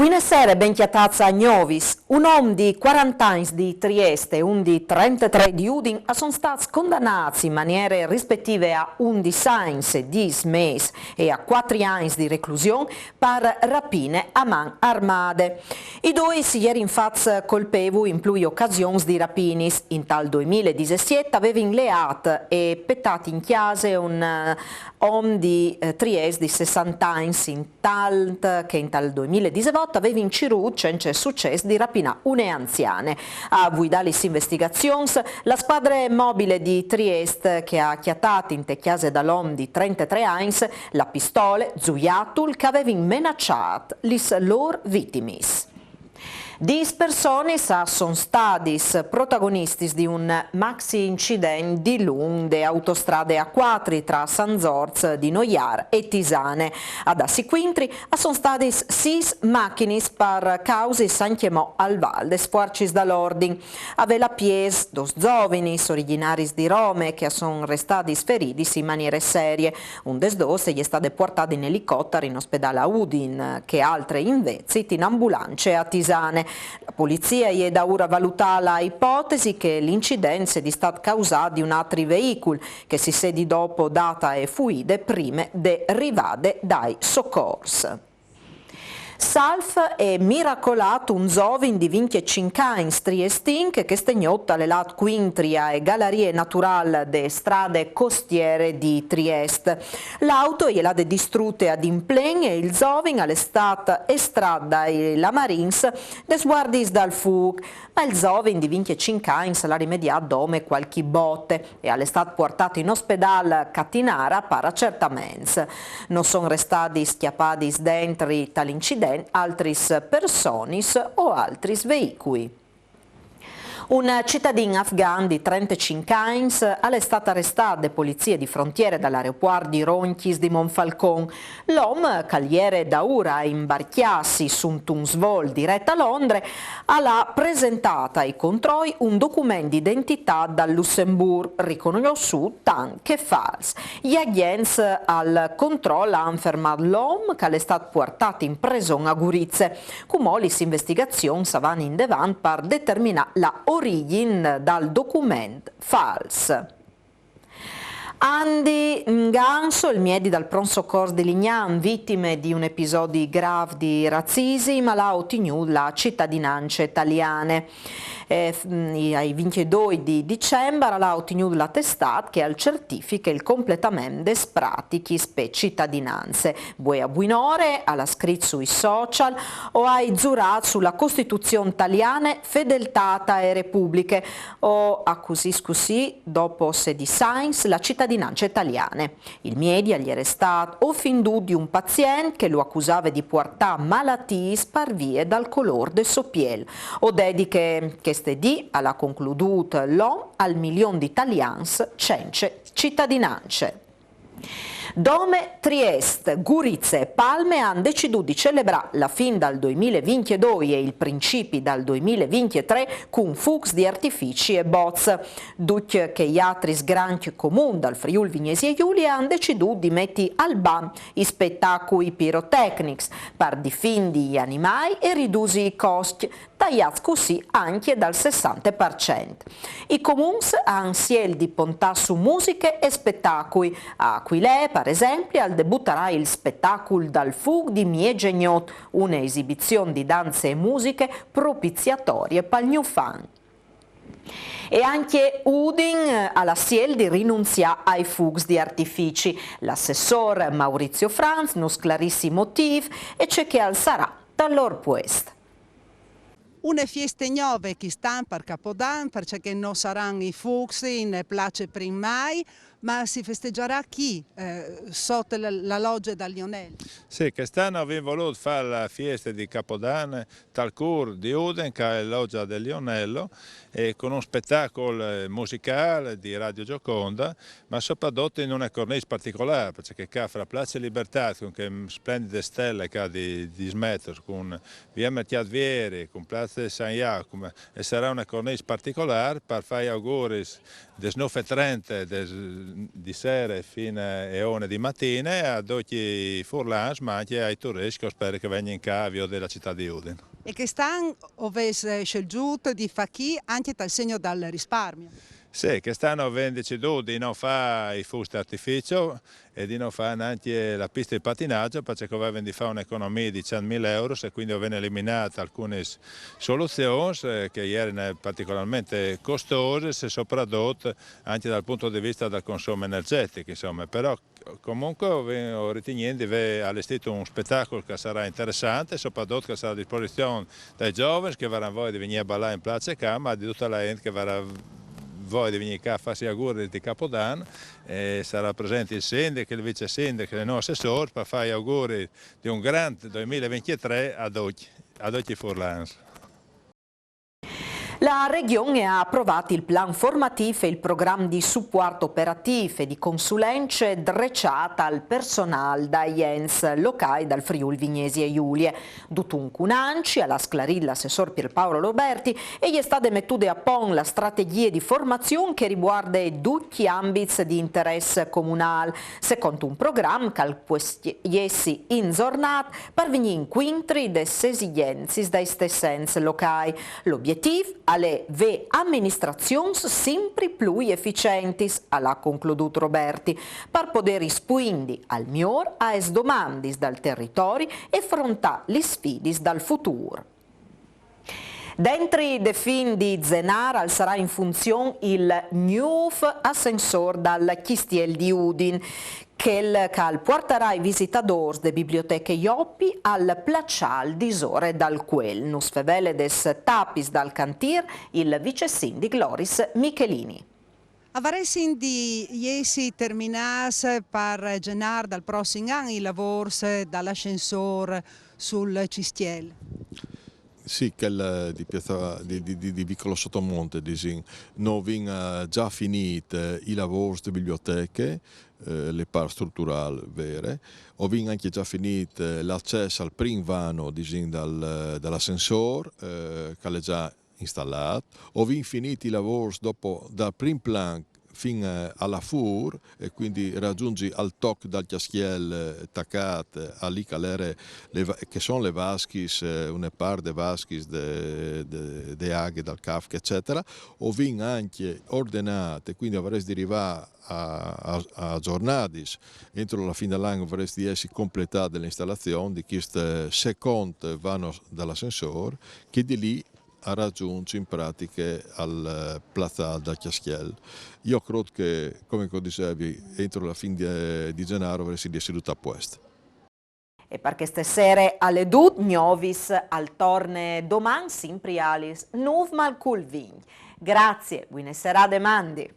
Buonasera, ben chiatazza a Gnovis. Un uomo di 40 anni di Trieste e un di 33 di Udin sono stati condannati in maniere rispettive a 11 anni e 10 mesi e a 4 anni di reclusione per rapine a man armate. I due si ieri infatti colpevoli in più occasioni di rapinis. In tal 2017 avevano leato e pettato in chiesa un uomo di Trieste di 60 anni in tal che in tal 2018 aveva inciruto c'è successo di rapinare une anziane. A guidare le investigazioni, la squadra mobile di Trieste che ha chiatato in te chiese dall'uomo di 33 anni la pistola Zuiatul che aveva minacciato le loro vittime. 10 persone sono stati protagonisti di un maxi incidente di lunghe autostrade A4 tra San Zorz di Noiar e Tisane. Ad Assiquintri sono stati 6 macchine per cause San Chiemò al Valde, sfuarcis dall'ordine. Aveva pies, dos giovani originari di Rome che sono restati feriti in maniere serie. Un des dos è stato portato in elicottero in ospedale a Udin, che altre invece in ambulance a Tisane. La polizia è da ora valutata l'ipotesi che l'incidente sia stato causato di un altro veicolo che si sedi dopo data e fuide prime de rivade dai soccorsi. Salf è miracolato un giovane di 25 anni triestin che stegnotta le lat quintria e gallerie naturali de strade costiere di Trieste. L'auto è distrutte ad Implen e il giovane è stato estratto dai Marines des guardis dal fug, ma il giovane di 25 anni l'ha rimediato dome qualche botte e è stato portato in ospedale Catinara per certamente. Non sono restati schiappati dentro tali incidenti altri persone o altri veicoli. Un cittadino afgano di 35 anni è stato arrestato dalle polizie di frontiere dall'aeroporto di Ronchis di Monfalcone. L'uomo, cagliere da ora imbarchiassi su un svol diretto a Londra, ha presentato ai controlli un documento di identità dal Lussemburgo, riconosciuto anche falso. Gli agenti al controllo hanno fermato l'uomo che è stato portato in prigione a Gurizze. Come le investigazioni vanno in avanti per determinare la origine dal documento falso. Andi Nganso, il miedi dal pronto soccorso di Lignan, vittime di un episodio grave di razzismo, l'ha ottenuto la cittadinanza italiana. Ai 22 di dicembre l'ha ottenuto la testata che certifica il completamento delle pratiche per cittadinanze. Buia buinore, alla scritto sui social o hai giurato sulla Costituzione italiana fedeltà e repubbliche o accusiscusi dopo 16 anni la cittadinanza italiana. Il media gli era stato offenduto di un paziente che lo accusava di portare malattie per via dal colore del suo piel. O dediche che di alla concluduta l'ONU al milione di italiani senza cittadinanza. Dome, Trieste, Gurizze e Palme hanno deciso di celebrare la fine dal 2022 e il principi dal 2023 con fuochi di artifici e bozze. Duc che gli altri sgranchi comuni dal Friuli Vignesi e Giulia hanno deciso di mettere al ban i spettacoli pirotecnici per difendere gli animali e ridurre i costi, tagliati così anche dal 60%. I comuni hanno scelto di puntare su musiche e spettacoli. A Aquilè, per esempio, debutterà il spettacolo Dal Fug di Mie Geniot, un'esibizione di danze e musiche propiziatorie per gli fan. E anche Udin alla Siel di rinunziare ai fughi di artifici. L'assessore Maurizio Franz non sclarisce i motivi e c'è che sarà dal loro puesto. Una feste nuove che stanno per Capodanno perché non saranno i fuochi in place primai, ma si festeggerà chi? Sotto la loggia da Lionel? Sì, quest'anno abbiamo voluto fare la festa di Capodanno tal cur di Uden, che è la loggia del Lionello, e con un spettacolo musicale di Radio Gioconda, ma soprattutto in una cornice particolare, perché qua fra Piazza Libertà, con che splendide stelle che ha di smettere, con via Mattiadvieri, con Piazza San Jacopo, e sarà una cornice particolare per fare auguri des 9.30 di sera fino a ore di mattina a tutti furlans, ma anche ai turisti che spero che vengano in cavio della città di Udine. E che stanno avesse scelto di fare chi anche dal segno dal risparmio. Sì, che stanno avendo deciso di non fare i fusti d'artificio e di non fare neanche la pista di pattinaggio perché avevano di fare un'economia di 100.000 euro e quindi avevano eliminato alcune soluzioni che erano particolarmente costose e soprattutto anche dal punto di vista del consumo energetico. Insomma. Però comunque ho ritenuto di aver allestito un spettacolo che sarà interessante e soprattutto che sarà a disposizione dai giovani che avranno voglia di venire a ballare in Piazza Cama e di tutta la gente che avrà voglia di venire qua a farsi auguri di Capodanno e sarà presente il sindaco, il vice sindaco e il nostro assessore per fare gli auguri di un grande 2023 ad oggi Furlans. La Regione ha approvato il plan formativo e il programma di supporto operativo e di consulenze drecciata al personale dagli ents locali dal Friuli Vignesi e Giulie. Dunque un'anci alla sclarì l'assessor Pierpaolo Roberti e gli è stata mettuta a pon la strategia di formazione che riguarda tutti gli ambiti di interesse comunale, secondo un programma che può essere in giornata per venire incontri delle esigenze dai stessi ents locali. L'obiettivo alle amministrazioni sempre più efficienti, ha concluduto Roberti, per poter rispondere al miglior alle domande dal territorio e affrontare le sfide dal futuro. Dentro i fin di Zenara sarà in funzione il nuovo ascensore dal Chistiel di Udine, che porterà i visitatori delle biblioteche Ioppi al Placial di Sore dal Quel. Nus fevele des tapis dal cantier il vice sindaco Loris Michelini. Avresti di iesi terminare per gennaio dal prossimo anno i lavori dall'ascensore sul Cistiel? Sì, quella di Vicolo Sottomonte, non abbiamo già finito i lavori delle biblioteche, le parti strutturali vere, abbiamo anche già finito l'accesso al primo vano dall'ascensore, che è già installato, abbiamo finito i lavori dopo dal primo plan fino alla FUR e quindi raggiungi al tocco dal Chiaschiel taccat lì che sono le vaschis, una parte delle vaschis de aghe dal Kafka eccetera, o vin anche ordinate, quindi avresti di arrivare a giornate entro la fine dell'anno avresti di essere completate l'installazione di questo secondo vano dall'ascensore che di lì a raggiungere in pratica al Plaza da Chiaschiel. Io credo che, come dicevi, entro la fine di gennaio avresti di essere tutto a posto. E perché stasera alle 2 Gnovis al torne domani sempre alis nuov mal culvin. Grazie, buona serata mandi.